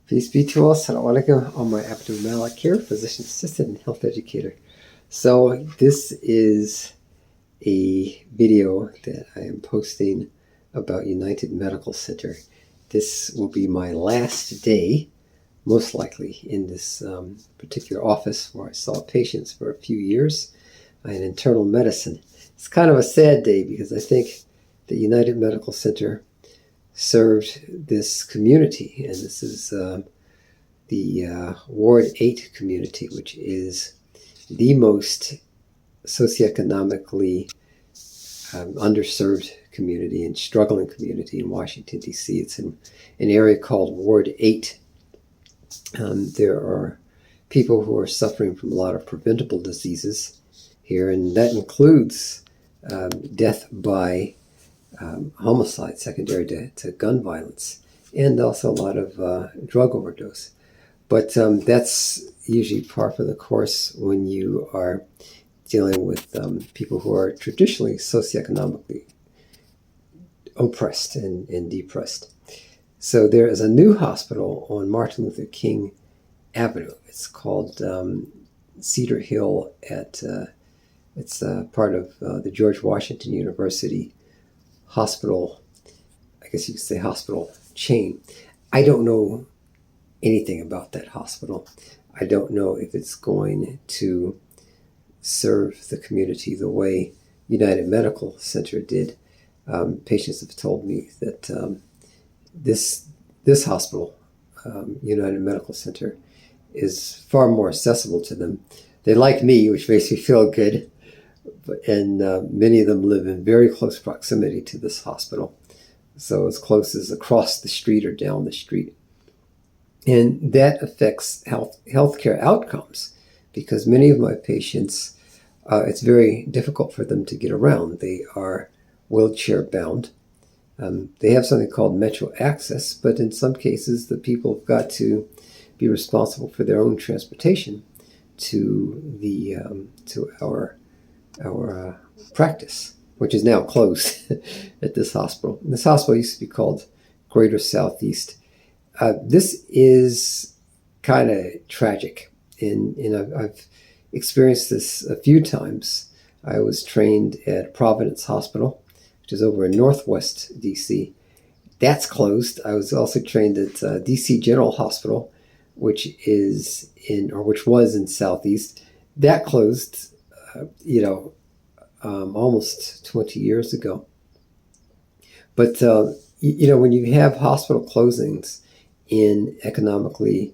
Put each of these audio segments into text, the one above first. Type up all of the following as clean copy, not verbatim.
Peace be to all. Assalamualaikum. Omar Abdul-Malik here, physician assistant and health educator. So this is a video that I am posting about United Medical Center. This will be my last day, most likely, in this particular office where I saw patients for a few years in internal medicine. It's kind of a sad day because I think the United Medical Center served this community, and this is the Ward 8 community, which is the most socioeconomically underserved community and struggling community in Washington, D.C. It's in an area called Ward 8. There are people who are suffering from a lot of preventable diseases here, and that includes death by homicide secondary to gun violence, and also a lot of drug overdose. But that's usually par for the course when you are dealing with people who are traditionally socioeconomically oppressed and depressed. So there is a new hospital on Martin Luther King Avenue. It's called Cedar Hill it's part of the George Washington University hospital, I guess you could say hospital chain. I don't know anything about that hospital. I don't know if it's going to serve the community the way United Medical Center did. Patients have told me that this hospital, United Medical Center, is far more accessible to them. They like me, which makes me feel good. And many of them live in very close proximity to this hospital. So as close as across the street or down the street. And that affects healthcare outcomes, because many of my patients, it's very difficult for them to get around. They are wheelchair bound. They have something called Metro Access, but in some cases the people have got to be responsible for their own transportation to our practice, which is now closed at this hospital. And this hospital used to be called Greater Southeast. This is kind of tragic, and I've experienced this a few times. I was trained at Providence Hospital, which is over in Northwest D.C. That's closed. I was also trained at D.C. General Hospital, which was in Southeast. That closed almost 20 years ago. But, when you have hospital closings in economically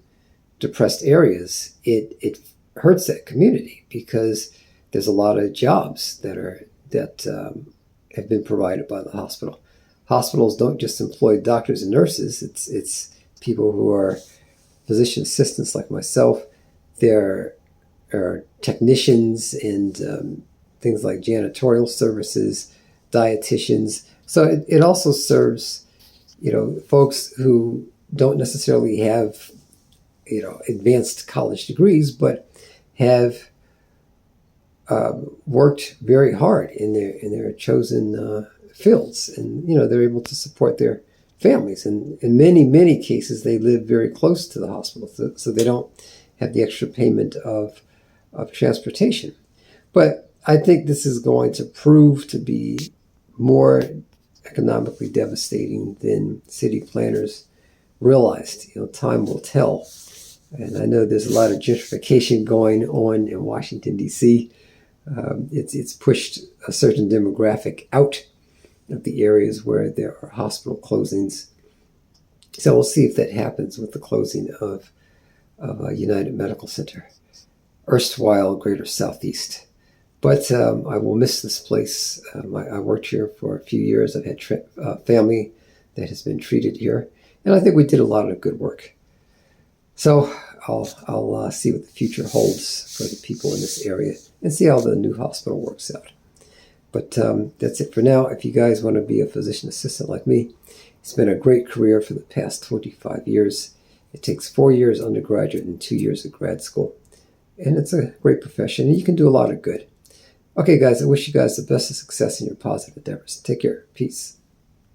depressed areas, it hurts that community, because there's a lot of jobs that have been provided by the hospital. Hospitals don't just employ doctors and nurses. It's people who are physician assistants like myself. There are technicians and things like janitorial services, dietitians. So it also serves, folks who don't necessarily have, advanced college degrees, but have worked very hard in their chosen fields, and they're able to support their families. And in many cases, they live very close to the hospital, so they don't have the extra payment of transportation. But I think this is going to prove to be more economically devastating than city planners realized. Time will tell. And I know there's a lot of gentrification going on in Washington, D.C. It's pushed a certain demographic out of the areas where there are hospital closings. So we'll see if that happens with the closing of United Medical Center, erstwhile Greater Southeast. But I will miss this place. I worked here for a few years. I've had family that has been treated here, and I think we did a lot of good work. So I'll see what the future holds for the people in this area and see how the new hospital works out. But that's it for now. If you guys want to be a physician assistant like me, it's been a great career for the past 25 years. It takes 4 years undergraduate and 2 years of grad school. And it's a great profession, and you can do a lot of good. Okay, guys, I wish you guys the best of success in your positive endeavors. Take care. Peace.